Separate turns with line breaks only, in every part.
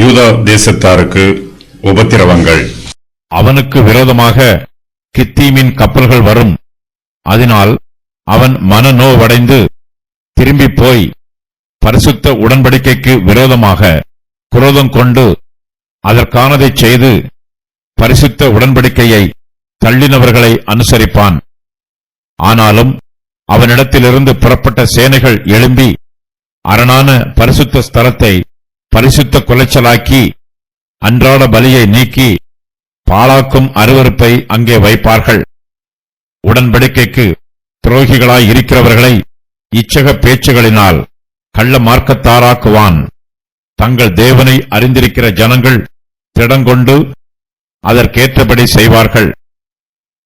யூதா தேசத்தாருக்கு உபத்திரவங்கள்.
அவனுக்கு விரோதமாக கித்தீமின் கப்பல்கள் வரும். அதனால் அவன் மனநோவடைந்து திரும்பி போய் பரிசுத்த உடன்படிக்கைக்கு விரோதமாக குரோதம் கொண்டு அதற்கானதைச் செய்து பரிசுத்த உடன்படிக்கையை தள்ளினவர்களை அனுசரிப்பான். ஆனாலும் அவனிடத்திலிருந்து புறப்பட்ட சேனைகள் எழும்பி அரணான பரிசுத்த ஸ்தலத்தை பரிசுத்த குலைச்சலாக்கி அன்றாட பலியை நீக்கி பாழாக்கும் அருவருப்பை அங்கே வைப்பார்கள். உடன்படிக்கைக்கு துரோகிகளாய் இருக்கிறவர்களை இச்சக பேச்சுகளினால் கள்ள மார்க்கத்தாராக்குவான். தங்கள் தேவனை அறிந்திருக்கிற ஜனங்கள் திடங்கொண்டு அதற்கேற்றபடி செய்வார்கள்.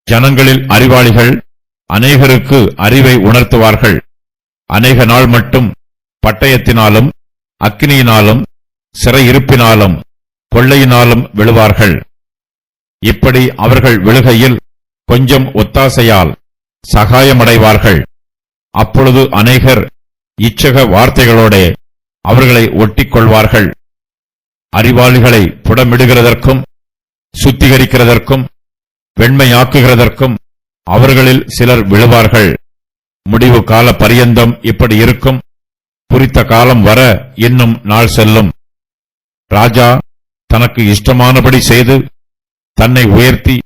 ஜனங்களில் அறிவாளிகள் அநேகருக்கு அறிவை உணர்த்துவார்கள். அநேக நாள் மட்டும் பட்டயத்தினாலும் அக்கினியினாலும் சிறையிருப்பினாலும் கொள்ளையினாலும் விழுவார்கள். இப்படி அவர்கள் விழுகையில் கொஞ்சம் ஒத்தாசையால் சகாயமடைவார்கள். அப்பொழுது அநேகர் இச்சக வார்த்தைகளோடே அவர்களை ஒட்டிக் கொள்வார்கள். அறிவாளிகளை புடமிடுகிறதற்கும் சுத்திகரிக்கிறதற்கும் வெண்மையாக்குகிறதற்கும் அவர்களில் சிலர் விழுவார்கள். முடிவு கால பரியந்தம் இப்படி இருக்கும். குறித்த காலம் வர இன்னும் நாள் செல்லும். ராஜா தனக்கு இஷ்டமானபடி செய்து தன்னை உயர்த்தி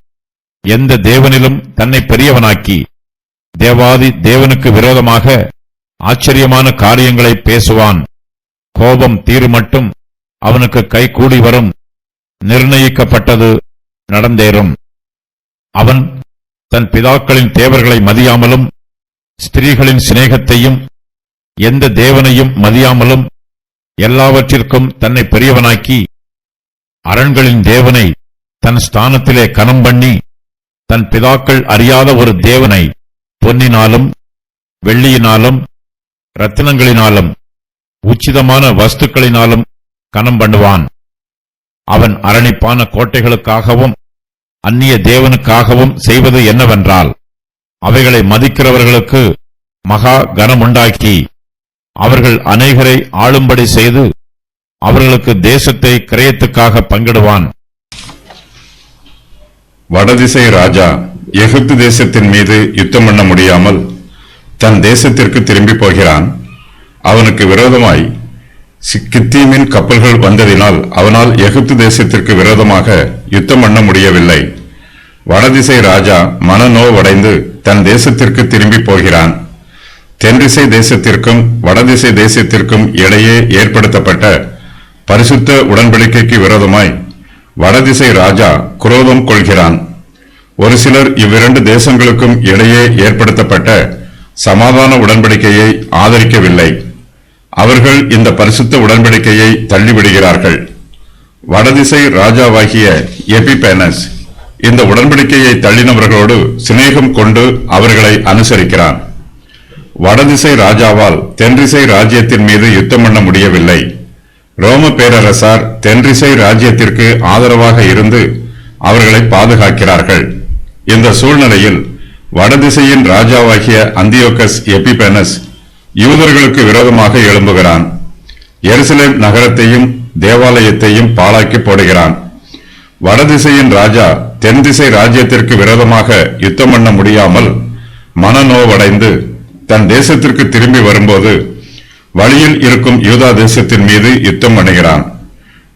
எந்த தேவனிலும் தன்னை பெரியவனாக்கி தேவாதி தேவனுக்கு விரோதமாக ஆச்சரியமான காரியங்களை பேசுவான். கோபம் தீருமட்டும் அவனுக்கு கை கூடி வரும். நிர்ணயிக்கப்பட்டது நடந்தேறும். அவன் தன் பிதாக்களின் தேவர்களை மதியாமலும் ஸ்திரீகளின் சிநேகத்தையும் எந்த தேவனையும் மதியாமலும் எல்லாவற்றிற்கும் தன்னை பெரியவனாக்கி அரண்களின் தேவனை தன் ஸ்தானத்திலே கனம் பண்ணி தன் பிதாக்கள் அறியாத ஒரு தேவனை பொன்னினாலும் வெள்ளியினாலும் இரத்தினங்களினாலும் உச்சிதமான வஸ்துக்களினாலும் கனம் பண்ணுவான். அவன் அரணிப்பான கோட்டைகளுக்காகவும் அந்நிய தேவனுக்காகவும் செய்வது என்னவென்றால் அவைகளை மதிக்கிறவர்களுக்கு மகா கனமுண்டாக்கி அவர்கள் அநேகரை ஆளும்படி செய்து அவர்களுக்கு தேசத்தை கிரயத்துக்காக பங்கிடுவான்.
வடதிசை ராஜா எகிப்து தேசத்தின் மீது யுத்தம் பண்ண முடியாமல் தன் தேசத்திற்கு திரும்பி போகிறான். அவனுக்கு விரோதமாய் கித்தீமின் கப்பல்கள் வந்ததினால் அவனால் எகிப்து தேசத்திற்கு விரோதமாக யுத்தம் பண்ண முடியவில்லை. வடதிசை ராஜா மனநோவடைந்து தன் தேசத்திற்கு திரும்பி போகிறான். தென்திசை தேசத்திற்கும் வடதிசை தேசத்திற்கும் இடையே ஏற்படுத்தப்பட்ட பரிசுத்த உடன்படிக்கைக்கு விரோதமாய் வடதிசை ராஜா குரோதம் கொள்கிறான். ஒரு சிலர் இவ்விரண்டு தேசங்களுக்கும் இடையே ஏற்படுத்தப்பட்ட சமாதான உடன்படிக்கையை ஆதரிக்கவில்லை. அவர்கள் இந்த பரிசுத்த உடன்படிக்கையை தள்ளிவிடுகிறார்கள். வடதிசை ராஜாவாகிய எபிபேனஸ் இந்த உடன்படிக்கையை தள்ளினவர்களோடு சிநேகம் கொண்டு அவர்களை அனுசரிக்கிறான். வடதிசை ராஜாவால் தென்திசை ராஜ்யத்தின் மீது யுத்தம் பண்ண முடியவில்லை. ரோம பேரரசார் தென்திசை ராஜ்யத்திற்கு ஆதரவாக இருந்து அவர்களை பாதுகாக்கிறார்கள். இந்த சூழ்நிலையில் வடதிசையின் ராஜாவாகிய அந்தியோகஸ் எபிபேனஸ் யூதர்களுக்கு விரோதமாக எழும்புகிறான். எருசலேம் நகரத்தையும் தேவாலயத்தையும் பாழாக்கி போடுகிறான். வடதிசையின் ராஜா தென்திசை ராஜ்யத்திற்கு விரோதமாக யுத்தம் பண்ண முடியாமல் மனநோவடைந்து தன் தேசத்திற்கு திரும்பி வரும்போது வழியில் இருக்கும் யூதா தேசத்தின் மீது யுத்தம் பண்ணுகிறான்.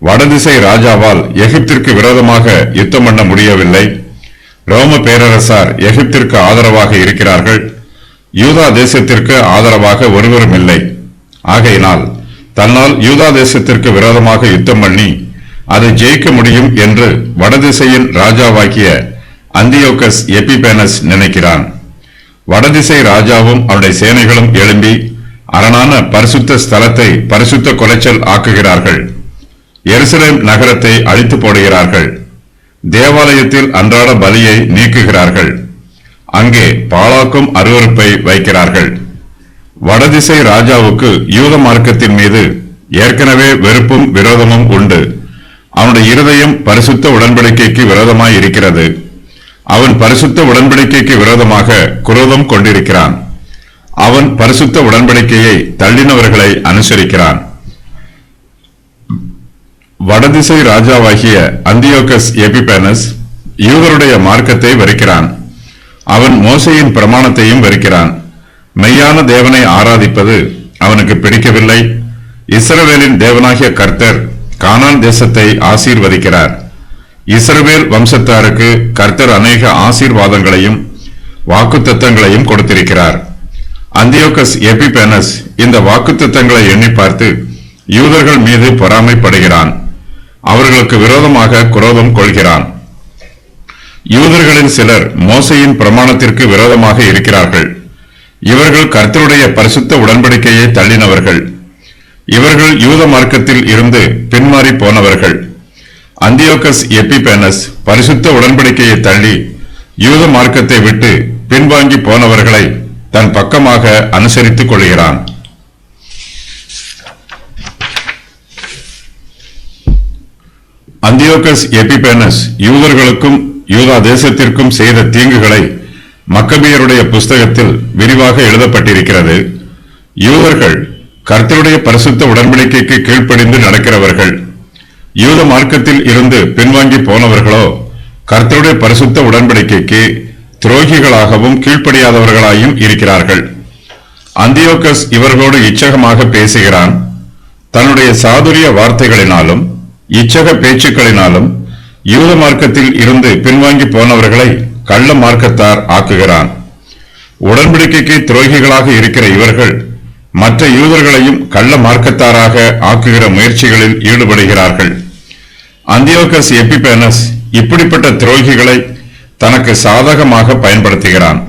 வடதிசை ராஜாவால் எகிப்திற்கு விரோதமாக யுத்தம் பண்ண முடியவில்லை. ரோம பேரரசார் எகிப்திற்கு ஆதரவாக இருக்கிறார்கள். யூதா தேசத்திற்கு ஆதரவாக ஒருவரும் இல்லை. ஆகையினால் தன்னால் யூதா தேசத்திற்கு விரோதமாக யுத்தம் பண்ணி அதை ஜெயிக்க முடியும் என்று வடதிசையின் ராஜாவாகிய அந்தியோகஸ் எபிபேனஸ் நினைக்கிறான். வடதிசை ராஜாவும் அவருடைய சேனைகளும் எழும்பி அரணான பரிசுத்த ஸ்தலத்தை பரிசுத்த கொலைச்சல் ஆக்குகிறார்கள். எருசலேம் நகரத்தை அழித்து போடுகிறார்கள். தேவாலயத்தில் அன்றாட பலியை நீக்குகிறார்கள். அங்கே பாழாக்கும் அருவருப்பை வைக்கிறார்கள். வடதிசை ராஜாவுக்கு யூத மார்க்கத்தின் மீது ஏற்கனவே வெறுப்பும் விரோதமும் உண்டு. அவனுடைய இருதயம் பரிசுத்த உடன்படிக்கைக்கு விரோதமாய் இருக்கிறது. அவன் பரிசுத்த உடன்படிக்கைக்கு விரோதமாக குரோதம் கொண்டிருக்கிறான். அவன் பரிசுத்த உடன்படிக்கையை தள்ளினவர்களை அனுசரிக்கிறான். வடதிசை ராஜாவாகிய அந்தியோகஸ் எபிபேனஸ் யூதருடைய மார்க்கத்தை வெறுக்கிறான். அவன் மோசேயின் பிரமாணத்தையும் வெறுக்கிறான். மெய்யான தேவனை ஆராதிப்பது அவனுக்கு பிடிக்கவில்லை. இஸ்ரவேலின் தேவனாகிய கர்த்தர் கானான் தேசத்தை ஆசீர்வதிக்கிறார். இஸ்ரவேல் வம்சத்தாருக்கு கர்த்தர் அநேக ஆசீர்வாதங்களையும் வாக்குத்தத்தங்களையும் கொடுத்திருக்கிறார். அந்தியோகஸ் எபிபேனஸ் இந்த வாக்குத்தத்தங்களை எண்ணி பார்த்து யூதர்கள் மீது பொறாமைப்படுகிறான். அவர்களுக்கு விரோதமாக குரோதம் கொள்கிறான். யூதர்களில் சிலர் மோசேயின் பிரமாணத்திற்கு விரோதமாக இருக்கிறார்கள். இவர்கள் கர்த்தருடைய பரிசுத்த உடன்படிக்கையை தள்ளினவர்கள். இவர்கள் யூத மார்க்கத்தில் இருந்து பின்மாறி போனவர்கள். அந்தியோகஸ் எபிபேனஸ் பரிசுத்த உடன்படிக்கையை தள்ளி யூத மார்க்கத்தை விட்டு பின்வாங்கி போனவர்களை தன் பக்கமாக அனுசரித்துக் கொள்கிறான். அந்தியோகஸ் எபிபேனஸ் யூதர்களுக்கும் யூதா தேசத்திற்கும் செய்த தீங்குகளை மக்கபியருடைய புஸ்தகத்தில் விரிவாக எழுதப்பட்டிருக்கிறது. யூதர்கள் கர்த்தருடைய பரிசுத்த உடன்படிக்கைக்கு கீழ்ப்படிந்து நடக்கிறவர்கள். யூத மார்க்கத்தில் இருந்து பின்வாங்கி போனவர்களோ கர்த்தருடைய பரிசுத்த உடன்படிக்கைக்கு துரோகிகளாகவும் கீழ்ப்படியாதவர்களாயும் இருக்கிறார்கள். அந்தியோகஸ் இவர்களோடு இச்சகமாக பேசுகிறான். தன்னுடைய சாதுரிய வார்த்தைகளினாலும் இச்சக பேச்சுக்களினாலும் யூத மார்க்கத்தில் இருந்து பின்வாங்கி போனவர்களை கள்ள மார்க்கத்தார் ஆக்குகிறான். உடன்படிக்கைக்கு துரோகிகளாக இருக்கிற இவர்கள் மற்ற யூதர்களையும் கள்ள மார்க்கத்தாராக ஆக்குகிற முயற்சிகளில் ஈடுபடுகிறார்கள். அந்தியோகஸ் எபிபேனஸ் இப்படிப்பட்ட துரோகிகளை தனக்கு சாதகமாக பயன்படுத்துகிறான்.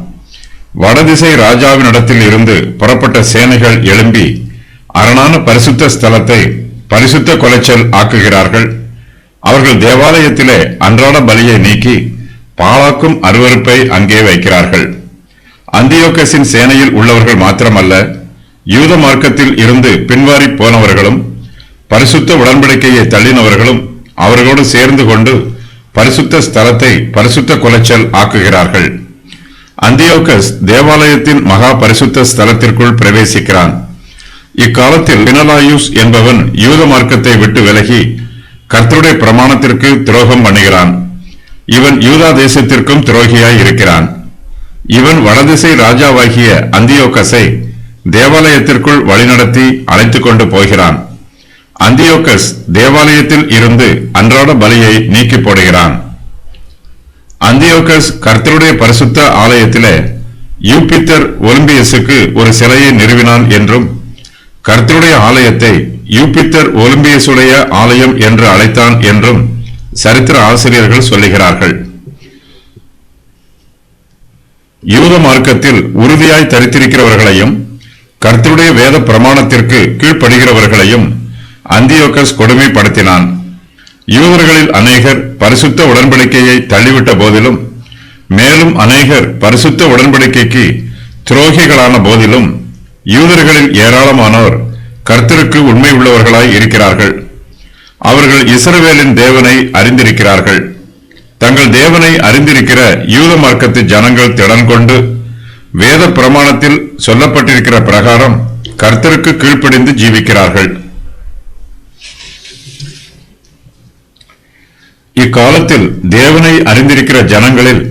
வடதிசை ராஜாவினிடத்தில் இருந்து புறப்பட்ட சேனைகள் எழும்பி அரணான பரிசுத்த ஸ்தலத்தை பரிசுத்த கொலைச்சல் ஆக்குகிறார்கள். அவர்கள் தேவாலயத்திலே அன்றாட பலியை நீக்கி பாழாக்கும் அருவருப்பை அங்கே வைக்கிறார்கள். அந்தியோகஸின் சேனையில் உள்ளவர்கள் மாத்திரமல்ல, யூத மார்க்கத்தில் இருந்து பின்வாரி போனவர்களும் பரிசுத்த உடன்படிக்கையை தள்ளினவர்களும் அவர்களோடு சேர்ந்து கொண்டு பரிசுத்த ஸ்தலத்தை பரிசுத்த கொலைச்சல் ஆக்குகிறார்கள். அந்தியோகஸ் தேவாலயத்தின் மகா பரிசுத்த ஸ்தலத்திற்குள் பிரவேசிக்கிறான். இக்காலத்தில் பினலாயுஸ் என்பவன் யூத மார்க்கத்தை விட்டு விலகி கர்த்தருடைய பிரமாணத்திற்கு துரோகம் பண்ணுகிறான். இவன் யூதா தேசத்திற்கும் துரோகியாய் இருக்கிறான். இவன் வடதிசை ராஜாவாகிய அந்தியோகஸை தேவாலயத்திற்குள் வழிநடத்தி அழைத்துக் கொண்டு போகிறான். அந்தியோகஸ் தேவாலயத்தில் இருந்து அன்றாட பலியை நீக்கி போடுகிறான். அந்தியோகஸ் கர்த்தருடைய பரிசுத்த ஆலயத்திலே யூபித்தர் ஒலிம்பியஸுக்கு ஒரு சிலையை நிறுவினான் என்றும் கர்த்தருடைய ஆலயத்தை யூபித்தர் ஒலிம்பியஸுடைய ஆலயம் என்று அழைத்தான் என்றும் சரித்திர ஆசிரியர்கள் சொல்லுகிறார்கள். யூத மார்க்கத்தில் உறுதியாய் தரித்திருக்கிறவர்களையும் கர்த்தருடைய வேத பிரமாணத்திற்கு கீழ்ப்படுகிறவர்களையும் அந்தியோகஸ் கொடுமைப்படுத்தினான். யூதர்களில் அநேகர் பரிசுத்த உடன்படிக்கையை தள்ளிவிட்ட போதிலும், மேலும் அநேகர் பரிசுத்த உடன்படிக்கைக்கு துரோகிகளான போதிலும், யூதர்களில் ஏராளமானோர் கர்த்தருக்கு உண்மை உள்ளவர்களாய் இருக்கிறார்கள். அவர்கள் இஸ்ரவேலின் தேவனை அறிந்திருக்கிறார்கள். தங்கள் தேவனை அறிந்திருக்கிற யூத மார்க்கத்து ஜனங்கள் திடன் கொண்டு வேத பிரமாணத்தில் சொல்லப்பட்டிருக்கிற பிரகாரம் கர்த்தருக்கு கீழ்ப்படிந்து ஜீவிக்கிறார்கள். இக்காலத்தில் தேவனை அறிந்திருக்கிற ஜனங்களில்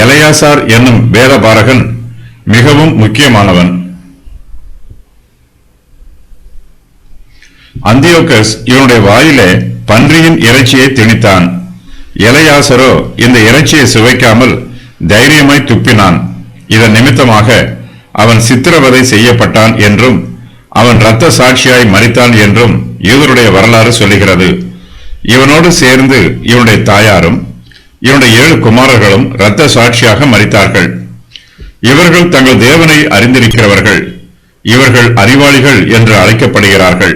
எலெயாசார் என்னும் வேதபாரகன் மிகவும் முக்கியமானவன். அந்தியோகஸ் இவனுடைய வாயிலே பன்றியின் இறைச்சியை திணித்தான். எலெயாசரோ இந்த இறைச்சியை சுவைக்காமல் தைரியமாய் துப்பினான். இதன் நிமித்தமாக அவன் சித்திரவதை செய்யப்பட்டான் என்றும் அவன் இரத்த சாட்சியாய் மரித்தான் என்றும் யூதருடைய வரலாறு சொல்லுகிறது. இவனோடு சேர்ந்து இவனுடைய தாயாரும் இவனுடைய 7 குமாரர்களும் இரத்த சாட்சியாக மரித்தார்கள். இவர்கள் தங்கள் தேவனை அறிந்திருக்கிறவர்கள். இவர்கள் அறிவாளிகள் என்று அழைக்கப்படுகிறார்கள்.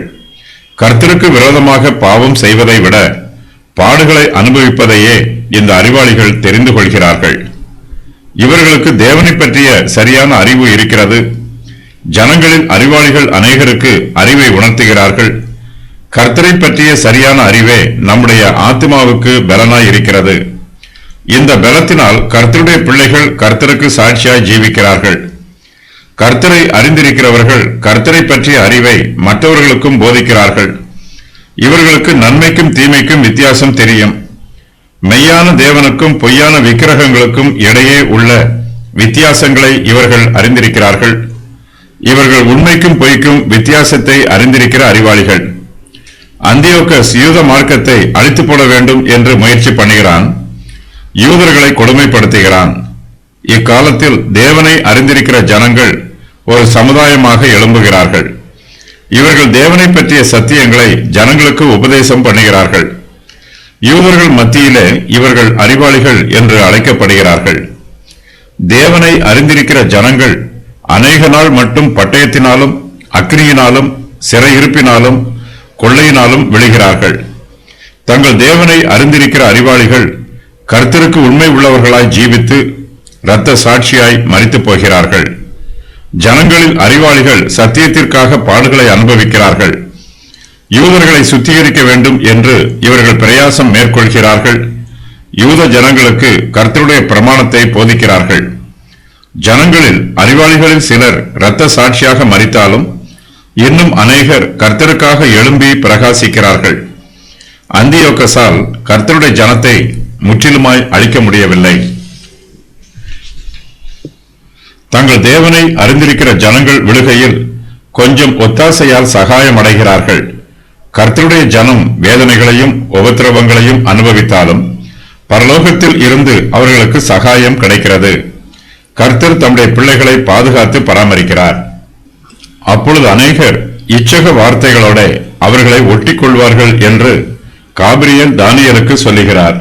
கர்த்தருக்கு விரோதமாக பாவம் செய்வதை விட பாடுகளை அனுபவிப்பதையே இந்த அறிவாளிகள் தெரிந்து கொள்கிறார்கள். இவர்களுக்கு தேவனை பற்றிய சரியான அறிவு இருக்கிறது. ஜனங்களின் அறிவாளிகள் அநேகருக்கு அறிவை உணர்த்துகிறார்கள். கர்த்தரை பற்றிய சரியான அறிவே நம்முடைய ஆத்மாவுக்கு பலனாய் இருக்கிறது. இந்த பலத்தினால் கர்த்தருடைய பிள்ளைகள் கர்த்தருக்கு சாட்சியாய் ஜீவிக்கிறார்கள். கர்த்தரை அறிந்திருக்கிறவர்கள் கர்த்தரை பற்றிய அறிவை மற்றவர்களுக்கும் போதிக்கிறார்கள். இவர்களுக்கு நன்மைக்கும் தீமைக்கும் வித்தியாசம் தெரியும். மெய்யான தேவனுக்கும் பொய்யான விக்கிரகங்களுக்கும் இடையே உள்ள வித்தியாசங்களை இவர்கள் அறிந்திருக்கிறார்கள். இவர்கள் உண்மைக்கும் பொய்க்கும் வித்தியாசத்தை அறிந்திருக்கிற அறிவாளிகள். அந்தியோக்கஸ் யூத மார்க்கத்தை அழித்து போட வேண்டும் என்று முயற்சி பண்ணுகிறான். யூதர்களை கொடுமைப்படுத்துகிறான். இக்காலத்தில் தேவனை அறிந்திருக்கிற ஜனங்கள் ஒரு சமுதாயமாக எழும்புகிறார்கள். இவர்கள் தேவனை பற்றிய சத்தியங்களை ஜனங்களுக்கு உபதேசம் பண்ணுகிறார்கள். யூதர்கள் மத்தியிலே இவர்கள் அறிவாளிகள் என்று அழைக்கப்படுகிறார்கள். தேவனை அறிந்திருக்கிற ஜனங்கள் அநேக நாள் மட்டும் பட்டயத்தினாலும் அக்னியினாலும் சிறையிருப்பினாலும் கொள்ளையினாலும் விழுகிறார்கள். தங்கள் தேவனை அறிந்திருக்கிற அறிவாளிகள் கர்த்தருக்கு உண்மை உள்ளவர்களாய் ஜீவித்து இரத்த சாட்சியாய் மரித்து போகிறார்கள். ஜனங்களில் அறிவாளிகள் சத்தியத்திற்காக பாடுகளை அனுபவிக்கிறார்கள். யூதர்களை சுத்திகரிக்க வேண்டும் என்று இவர்கள் பிரயாசம் மேற்கொள்கிறார்கள். யூத ஜனங்களுக்கு கர்த்தருடைய பிரமாணத்தை போதிக்கிறார்கள். ஜனங்களில் அறிவாளிகளில் சிலர் இரத்த சாட்சியாக மரித்தாலும் இன்னும் அநேகர் கர்த்தருக்காக எழும்பி பிரகாசிக்கிறார்கள். அந்தியோக்கசால் கர்த்தருடைய ஜனத்தை முற்றிலுமாய் அழிக்க முடியவில்லை. தங்கள் தேவனை அறிந்திருக்கிற ஜனங்கள் விழுகையில் கொஞ்சம் ஒத்தாசையால் சகாயம் அடைகிறார்கள். கர்த்தருடைய ஜனம் வேதனைகளையும் உபத்திரவங்களையும் அனுபவித்தாலும் பரலோகத்தில் இருந்து அவர்களுக்கு சகாயம் கிடைக்கிறது. கர்த்தர் தம்முடைய பிள்ளைகளை பாதுகாத்து பராமரிக்கிறார். அப்பொழுது அநேகர் இச்சக வார்த்தைகளோட அவர்களை ஒட்டிக் கொள்வார்கள் என்று காபிரியல் தானியேலுக்கு சொல்லுகிறார்.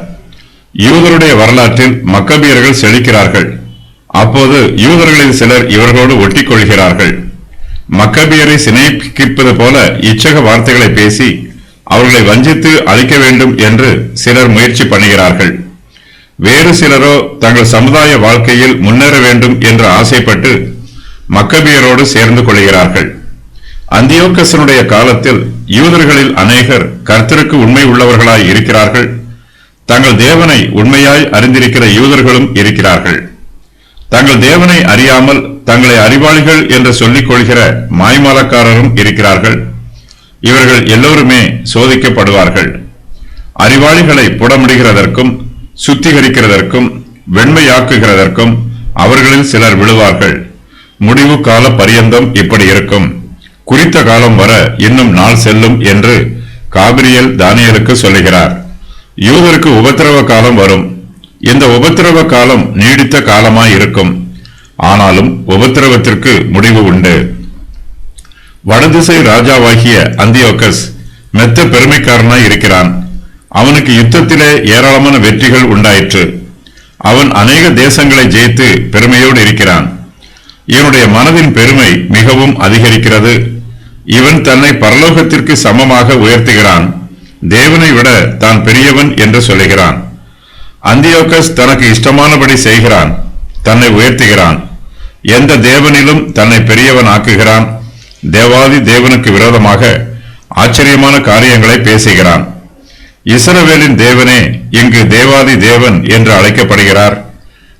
யூதருடைய வரலாற்றில் மக்கபியர்கள் செழிக்கிறார்கள். அப்போது யூதர்களில் சிலர் இவர்களோடு ஒட்டிக் கொள்கிறார்கள். மக்கபியரை சிநேகிப்பது போல இச்சக வார்த்தைகளை பேசி அவர்களை வஞ்சித்து அழிக்க வேண்டும் என்று சிலர் முயற்சி பண்ணுகிறார்கள். வேறு சிலரோ தங்கள் சமுதாய வாழ்க்கையில் முன்னேற வேண்டும் என்று ஆசைப்பட்டு மக்கபியரோடு சேர்ந்து கொள்கிறார்கள். அந்தியோக்கசனுடைய காலத்தில் யூதர்களில் அநேகர் கர்த்தருக்கு உண்மை உள்ளவர்களாய் இருக்கிறார்கள். தங்கள் தேவனை உண்மையாய் அறிந்திருக்கிற யூதர்களும் இருக்கிறார்கள். தங்கள் தேவனை அறியாமல் தங்களை அறிவாளிகள் என்று சொல்லிக் கொள்கிற மாய்மாலக்காரரும் இருக்கிறார்கள். இவர்கள் எல்லோருமே சோதிக்கப்படுவார்கள். அறிவாளிகளை புடமிடுகிறதற்கும் சுத்திகரிக்கிறதற்கும் வெண்மையாக்குகிறதற்கும் அவர்களில் சிலர் விழுவார்கள். முடிவு கால பரியந்தம் இப்படி இருக்கும். குறித்த காலம் வர இன்னும் நாள் செல்லும் என்று காபிரியல் தானியேலுக்கு சொல்லுகிறார். யூதருக்கு உபத்திரவ காலம் வரும். இந்த உபத்திரவ காலம் நீடித்த காலமாய் இருக்கும். ஆனாலும் உபத்திரவத்திற்கு முடிவு உண்டு. வடதிசை ராஜாவாகிய அந்தியோக்கஸ் மெத்த பெருமைக்காரனாய் இருக்கிறான். அவனுக்கு யுத்தத்திலே ஏராளமான வெற்றிகள் உண்டாயிற்று. அவன் அநேக தேசங்களை ஜெயித்து பெருமையோடு இருக்கிறான். இவனுடைய மனதின் பெருமை மிகவும் அதிகரிக்கிறது. இவன் தன்னை பரலோகத்திற்கு சமமாக உயர்த்துகிறான். தேவனை விட தான் பெரியவன் என்று சொல்லுகிறான். அந்தியோக்கஸ் தனக்கு இஷ்டமானபடி செய்கிறான். தன்னை உயர்த்துகிறான். எந்த தேவனிலும் தன்னை பெரியவன் ஆக்குகிறான். தேவாதி தேவனுக்கு விரோதமாக ஆச்சரியமான காரியங்களை பேசுகிறான். இஸ்ரவேலின் தேவனே இங்கு தேவாதி தேவன் என்று அழைக்கப்படுகிறார்.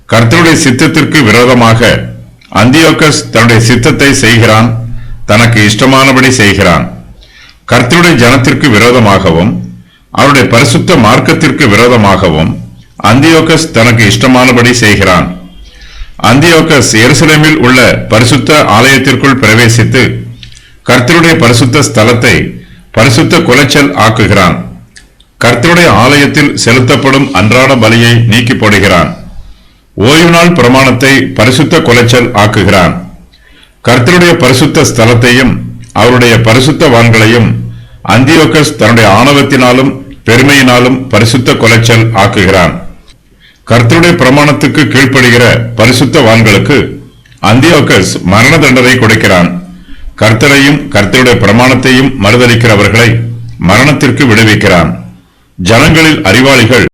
கர்த்தருடைய சித்தத்திற்கு விரோதமாக அந்தியோக்கஸ் தன்னுடைய சித்தத்தை செய்கிறான். தனக்கு இஷ்டமானபடி செய்கிறான். கர்த்தருடைய ஜனத்திற்கு விரோதமாகவும் அவருடைய பரிசுத்த மார்க்கத்திற்கு விரோதமாகவும் அந்தியோக்கஸ் தனக்கு இஷ்டமானபடி செய்கிறான். அந்தியோக்கஸ் எருசலேமில் உள்ள பரிசுத்த ஆலயத்திற்குள் பிரவேசித்து கர்த்தருடைய பரிசுத்த ஸ்தலத்தை பரிசுத்த குலைச்சல் ஆக்குகிறான். கர்த்தருடைய ஆலயத்தில் செலுத்தப்படும் அன்றாட பலியை நீக்கி போடுகிறான். ஓய்வு நாள் பிரமாணத்தை பரிசுத்த குலைச்சல் ஆக்குகிறான். கர்த்தருடைய பரிசுத்த ஸ்தலத்தையும் அவருடைய பரிசுத்தவான்களையும் அந்தியோக்கஸ் தன்னுடைய ஆணவத்தினாலும் பெருமையினாலும் பரிசுத்த குலைச்சல் ஆக்குகிறான். கர்த்தருடைய பிரமாணத்துக்கு கீழ்ப்படுகிற பரிசுத்தவான்களுக்கு அந்தியோக்கஸ் மரண தண்டனை கொடுக்கிறான். கர்த்தரையும் கர்த்தருடைய பிரமாணத்தையும் மறுதலிக்கிறவர்களை மரணத்திற்கு விடுவிக்கிறான். ஜனங்களில் அறிவாளிகள்